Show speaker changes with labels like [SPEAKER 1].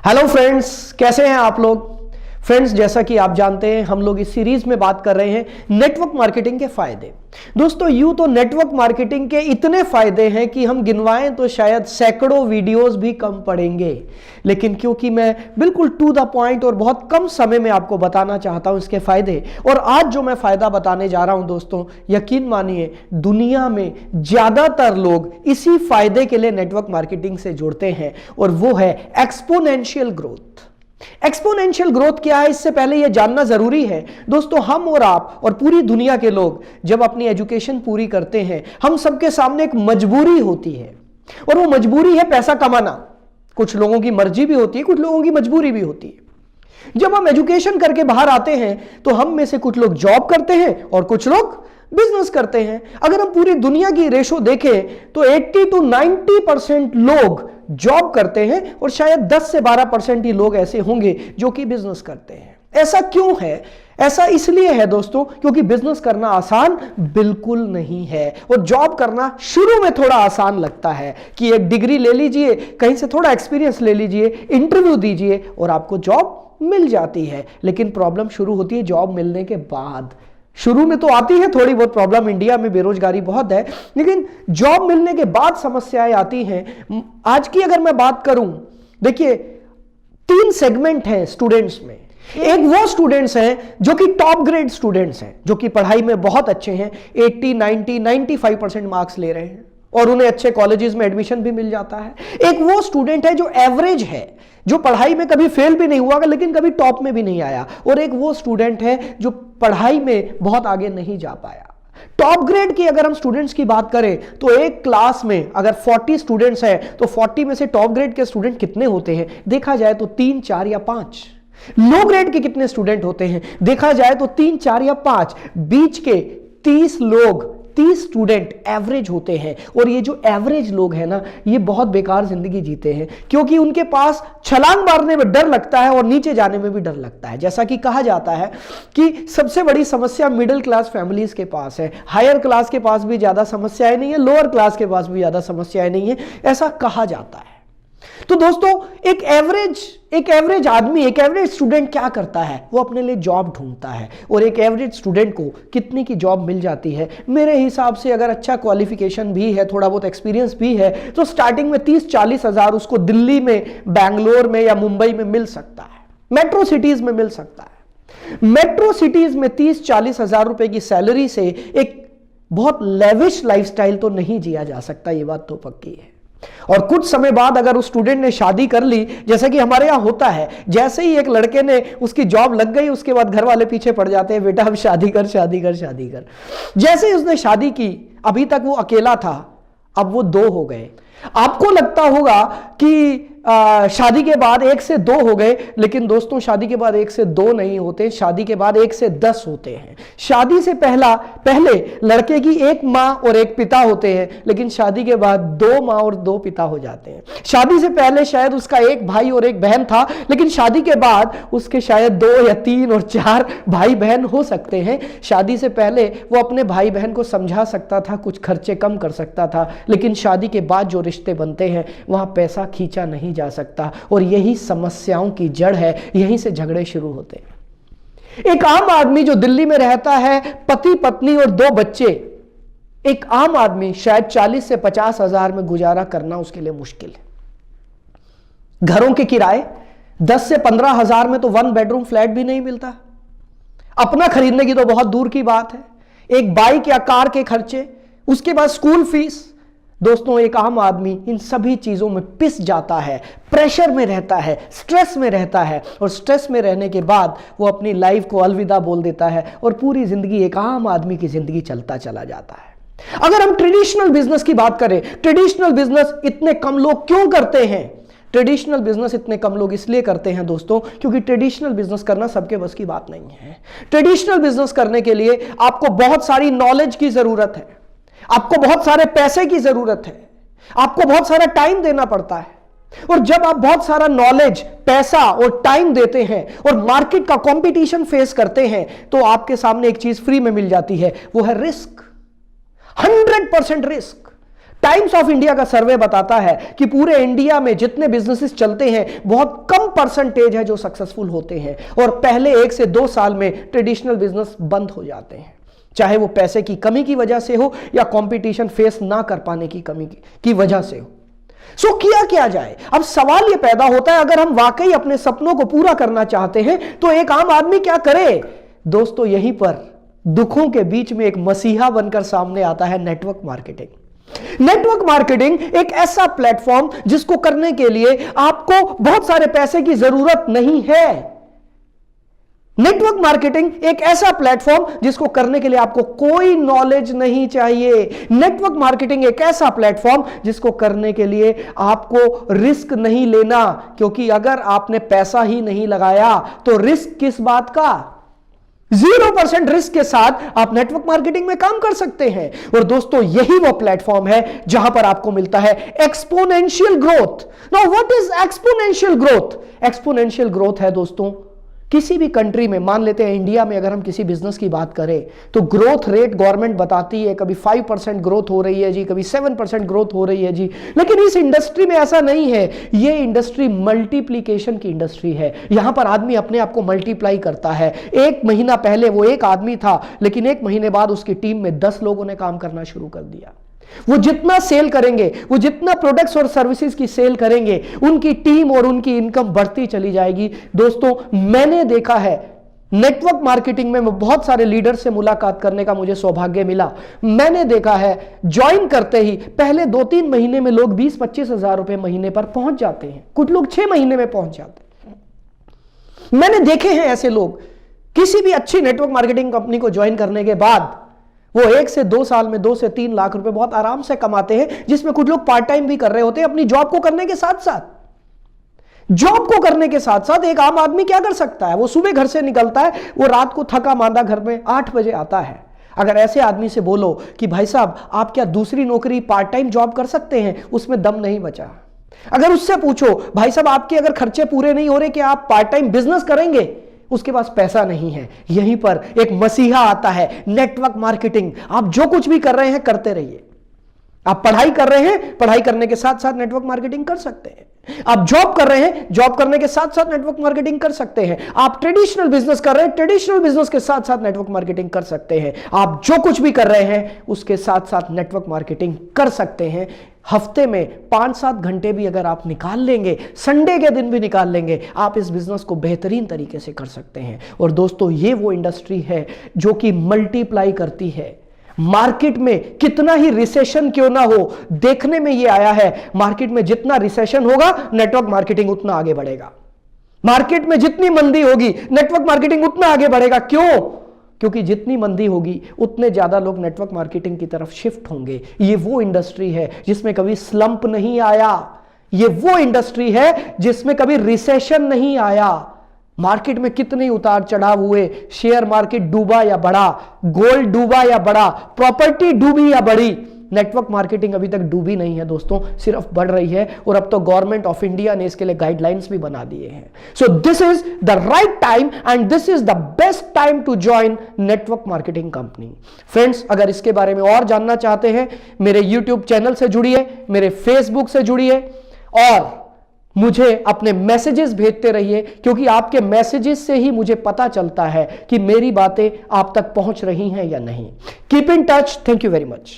[SPEAKER 1] Hello friends, कैसे हैं आप लोग। फ्रेंड्स, जैसा कि आप जानते हैं हम लोग इस सीरीज में बात कर रहे हैं नेटवर्क मार्केटिंग के फायदे। दोस्तों, यूं तो नेटवर्क मार्केटिंग के इतने फायदे हैं कि हम गिनवाएं तो शायद सैकड़ों वीडियोस भी कम पड़ेंगे, लेकिन क्योंकि मैं बिल्कुल टू द पॉइंट और बहुत कम समय में आपको बताना चाहता हूं इसके फायदे, और आज जो मैं फायदा बताने जा रहा हूं दोस्तों, यकीन मानिए दुनिया में ज्यादातर लोग इसी फायदे के लिए नेटवर्क मार्केटिंग से जुड़ते हैं, और वो है एक्सपोनेंशियल ग्रोथ। एक्सपोनेंशियल ग्रोथ क्या है, इससे पहले यह जानना जरूरी है दोस्तों। हम और आप और पूरी दुनिया के लोग जब अपनी एजुकेशन पूरी करते हैं, हम सबके सामने एक मजबूरी होती है, और वो मजबूरी है पैसा कमाना। कुछ लोगों की मर्जी भी होती है, कुछ लोगों की मजबूरी भी होती है। जब हम एजुकेशन करके बाहर आते हैं तो हम में से कुछ लोग जॉब करते हैं और कुछ लोग बिजनेस करते हैं। अगर हम पूरी दुनिया की रेशो देखें तो 80 to 90% लोग जॉब करते हैं और शायद 10 से 12% ही लोग ऐसे होंगे जो कि बिजनेस करते हैं। ऐसा क्यों है? ऐसा इसलिए है दोस्तों क्योंकि बिजनेस करना आसान बिल्कुल नहीं है, और जॉब करना शुरू में थोड़ा आसान लगता है कि एक डिग्री ले लीजिए, कहीं से थोड़ा एक्सपीरियंस ले लीजिए, इंटरव्यू दीजिए और आपको जॉब मिल जाती है। लेकिन प्रॉब्लम शुरू होती है जॉब मिलने के बाद। शुरू में तो आती है थोड़ी बहुत प्रॉब्लम, इंडिया में बेरोजगारी बहुत है, लेकिन जॉब मिलने के बाद समस्याएं आती हैं। आज की अगर मैं बात करूं, देखिए 3 सेगमेंट हैं स्टूडेंट्स में। एक वो स्टूडेंट्स हैं जो कि टॉप ग्रेड स्टूडेंट्स हैं, जो कि पढ़ाई में बहुत अच्छे हैं, 80, 90, 95% मार्क्स ले रहे हैं और उन्हें अच्छे कॉलेजेस में एडमिशन भी मिल जाता है। एक वो स्टूडेंट है जो एवरेज है, जो पढ़ाई में कभी फेल भी नहीं हुआ लेकिन कभी टॉप में भी नहीं आया, और एक वो स्टूडेंट है जो पढ़ाई में बहुत आगे नहीं जा पाया। टॉप ग्रेड की अगर हम स्टूडेंट्स की बात करें तो एक क्लास में अगर 40 स्टूडेंट्स हैं तो 40 में से टॉप ग्रेड के स्टूडेंट कितने होते हैं? देखा जाए तो 3, 4 या 5। लो ग्रेड के कितने स्टूडेंट होते हैं? देखा जाए तो 3, 4 या 5। बीच के 30 लोग, 30 स्टूडेंट एवरेज होते हैं। और ये जो एवरेज लोग हैं ना, ये बहुत बेकार जिंदगी जीते हैं, क्योंकि उनके पास छलांग मारने में डर लगता है और नीचे जाने में भी डर लगता है। जैसा कि कहा जाता है कि सबसे बड़ी समस्या मिडिल क्लास फैमिलीज के पास है, हायर क्लास के पास भी ज्यादा समस्याएं नहीं है, लोअर क्लास के पास भी ज्यादा समस्याएं नहीं है, ऐसा कहा जाता है। तो दोस्तों, एक एवरेज आदमी, एक एवरेज स्टूडेंट क्या करता है? वो अपने लिए जॉब ढूंढता है, और एक एवरेज स्टूडेंट को कितने की जॉब मिल जाती है? मेरे हिसाब से अगर अच्छा क्वालिफिकेशन भी है, थोड़ा बहुत एक्सपीरियंस भी है, तो स्टार्टिंग में 30-40 हजार उसको दिल्ली में, बैंगलोर में या मुंबई में मिल सकता है, मेट्रो सिटीज में मिल सकता है। मेट्रो सिटीज में 30-40 हजार रुपए की सैलरी से एक बहुत लेविश लाइफस्टाइल तो नहीं जिया जा सकता, ये बात तो पक्की है। और कुछ समय बाद अगर उस स्टूडेंट ने शादी कर ली, जैसे कि हमारे यहां होता है, जैसे ही एक लड़के ने, उसकी जॉब लग गई, उसके बाद घर वाले पीछे पड़ जाते हैं, बेटा अब शादी कर, शादी कर, शादी कर। जैसे ही उसने शादी की, अभी तक वो अकेला था, अब वो 2 हो गए। आपको लगता होगा कि शादी के बाद 1 से 2 हो गए, लेकिन दोस्तों शादी के बाद 1 से 2 नहीं होते, शादी के बाद 1 से 10 होते हैं। शादी से पहले लड़के की 1 माँ और 1 पिता होते हैं, लेकिन शादी के बाद 2 माँ और 2 पिता हो जाते हैं। शादी से पहले शायद उसका 1 भाई और 1 बहन था, लेकिन शादी के बाद उसके शायद 2 या 3 और 4 भाई बहन हो सकते हैं। शादी से पहले वो अपने भाई बहन को समझा सकता था, कुछ खर्चे कम कर सकता था, लेकिन शादी के बाद जो रिश्ते बनते हैं वहां पैसा खींचा नहीं जा सकता, और यही समस्याओं की जड़ है, यहीं से झगड़े शुरू होते हैं। एक आम आदमी जो दिल्ली में रहता है, पति पत्नी और 2 बच्चे, एक आम आदमी शायद 40 से 50 हजार में गुजारा करना उसके लिए मुश्किल है। घरों के किराए 10 से 15 हजार में तो 1 बेडरूम फ्लैट भी नहीं मिलता। अपना खरीदने की तो बहुत दूर की बात है। एक बाइक या कार के खर्चे, उसके बाद स्कूल फीस। दोस्तों, एक आम आदमी इन सभी चीजों में पिस जाता है, प्रेशर में रहता है, स्ट्रेस में रहता है, और स्ट्रेस में रहने के बाद वो अपनी लाइफ को अलविदा बोल देता है, और पूरी जिंदगी एक आम आदमी की जिंदगी चलता चला जाता है। अगर हम ट्रेडिशनल बिजनेस की बात करें, ट्रेडिशनल बिजनेस इतने कम लोग क्यों करते हैं? ट्रेडिशनल बिजनेस इतने कम लोग इसलिए करते हैं दोस्तों, क्योंकि ट्रेडिशनल बिजनेस करना सबके बस की बात नहीं है। ट्रेडिशनल बिजनेस करने के लिए आपको बहुत सारी नॉलेज की जरूरत है, आपको बहुत सारे पैसे की जरूरत है, आपको बहुत सारा टाइम देना पड़ता है। और जब आप बहुत सारा नॉलेज, पैसा और टाइम देते हैं और मार्केट का कंपटीशन फेस करते हैं, तो आपके सामने एक चीज फ्री में मिल जाती है, वो है risk. 100% risk. Times of India का सर्वे बताता है कि पूरे इंडिया में जितने बिजनेसेस चलते हैं बहुत कम परसेंटेज है जो सक्सेसफुल होते हैं, और पहले 1 से 2 साल में ट्रेडिशनल बिजनेस बंद हो जाते हैं, चाहे वो पैसे की कमी की वजह से हो या कंपटीशन फेस ना कर पाने की कमी की वजह से हो। सो किया क्या जाए? अब सवाल ये पैदा होता है, अगर हम वाकई अपने सपनों को पूरा करना चाहते हैं तो एक आम आदमी क्या करे? दोस्तों, यहीं पर दुखों के बीच में एक मसीहा बनकर सामने आता है नेटवर्क मार्केटिंग। नेटवर्क मार्केटिंग एक ऐसा प्लेटफॉर्म जिसको करने के लिए आपको बहुत सारे पैसे की जरूरत नहीं है। नेटवर्क मार्केटिंग एक ऐसा प्लेटफॉर्म जिसको करने के लिए आपको कोई नॉलेज नहीं चाहिए। नेटवर्क मार्केटिंग एक ऐसा प्लेटफॉर्म जिसको करने के लिए आपको रिस्क नहीं लेना, क्योंकि अगर आपने पैसा ही नहीं लगाया तो रिस्क किस बात का? 0% रिस्क के साथ आप नेटवर्क मार्केटिंग में काम कर सकते हैं। और दोस्तों, यही वो प्लेटफॉर्म है जहां पर आपको मिलता है exponential growth. Now what is exponential growth? Exponential growth है दोस्तों, किसी भी कंट्री में, मान लेते हैं इंडिया में अगर हम किसी बिजनेस की बात करें तो ग्रोथ रेट गवर्नमेंट बताती है कभी 5% ग्रोथ हो रही है जी, कभी 7% ग्रोथ हो रही है जी, लेकिन इस इंडस्ट्री में ऐसा नहीं है। ये इंडस्ट्री मल्टीप्लीकेशन की इंडस्ट्री है। यहां पर आदमी अपने आप को मल्टीप्लाई करता है। 1 महीना पहले वो एक आदमी था, लेकिन 1 महीने बाद उसकी टीम में 10 लोगों ने काम करना शुरू कर दिया। वो जितना सेल करेंगे, वो जितना प्रोडक्ट्स और सर्विसेज की सेल करेंगे, उनकी टीम और उनकी इनकम बढ़ती चली जाएगी। दोस्तों, मैंने देखा है नेटवर्क मार्केटिंग में, मैं बहुत सारे लीडर से मुलाकात करने का मुझे सौभाग्य मिला। मैंने देखा है ज्वाइन करते ही पहले 2-3 महीने में लोग 20-25 हजार रुपए महीने पर पहुंच जाते हैं, कुछ लोग 6 महीने में पहुंच जाते हैं। मैंने देखे हैं ऐसे लोग, किसी भी अच्छी नेटवर्क मार्केटिंग कंपनी को ज्वाइन करने के बाद वो 1 से 2 साल में 2 से 3 लाख रुपए बहुत आराम से कमाते हैं, जिसमें कुछ लोग पार्ट टाइम भी कर रहे होते हैं अपनी जॉब को करने के साथ साथ। जॉब को करने के साथ साथ एक आम आदमी क्या कर सकता है? वो सुबह घर से निकलता है, वो रात को थका मांदा घर में 8 बजे आता है। अगर ऐसे आदमी से बोलो कि भाई साहब आप क्या दूसरी नौकरी पार्ट टाइम जॉब कर सकते हैं, उसमें दम नहीं बचा। अगर उससे पूछो भाई साहब आपके अगर खर्चे पूरे नहीं हो रहे कि आप पार्ट टाइम बिजनेस करेंगे, उसके पास पैसा नहीं है। यहीं पर एक मसीहा आता है, नेटवर्क मार्केटिंग। आप जो कुछ भी कर रहे हैं करते रहिए। आप पढ़ाई कर रहे हैं, पढ़ाई करने के साथ साथ नेटवर्क मार्केटिंग कर सकते हैं। आप जॉब कर रहे हैं, जॉब करने के साथ साथ नेटवर्क मार्केटिंग कर सकते हैं। आप ट्रेडिशनल बिजनेस कर रहे हैं, ट्रेडिशनल बिजनेस के साथ साथ नेटवर्क मार्केटिंग कर सकते हैं। आप जो कुछ भी कर रहे हैं उसके साथ साथ नेटवर्क मार्केटिंग कर सकते हैं। हफ्ते में 5-7 घंटे भी अगर आप निकाल लेंगे, संडे के दिन भी निकाल लेंगे, आप इस बिजनेस को बेहतरीन तरीके से कर सकते हैं। और दोस्तों, ये वो इंडस्ट्री है जो कि मल्टीप्लाई करती है। मार्केट में कितना ही रिसेशन क्यों ना हो, देखने में यह आया है मार्केट में जितना रिसेशन होगा नेटवर्क मार्केटिंग उतना आगे बढ़ेगा। मार्केट में जितनी मंदी होगी नेटवर्क मार्केटिंग उतना आगे बढ़ेगा। क्यों? क्योंकि जितनी मंदी होगी उतने ज्यादा लोग नेटवर्क मार्केटिंग की तरफ शिफ्ट होंगे। ये वो इंडस्ट्री है जिसमें कभी स्लंप नहीं आया। ये वो इंडस्ट्री है जिसमें कभी रिसेशन नहीं आया। मार्केट में कितने उतार चढ़ाव हुए, शेयर मार्केट डूबा या बढ़ा, गोल्ड डूबा या बढ़ा, प्रॉपर्टी डूबी या बढ़ी, नेटवर्क मार्केटिंग अभी तक डूबी नहीं है दोस्तों, सिर्फ बढ़ रही है। और अब तो गवर्नमेंट ऑफ इंडिया ने इसके लिए गाइडलाइंस भी बना दिए हैं। So this is the right time and this is the best time to join network marketing company. Friends, अगर इसके बारे में और जानना चाहते हैं, मेरे यूट्यूब चैनल से जुड़िए, मेरे फेसबुक से जुड़िए और मुझे अपने मैसेजेस भेजते रहिए, क्योंकि आपके मैसेजेस से ही मुझे पता चलता है कि मेरी बातें आप तक पहुंच रही हैं या नहीं। Keep in touch. Thank you very much.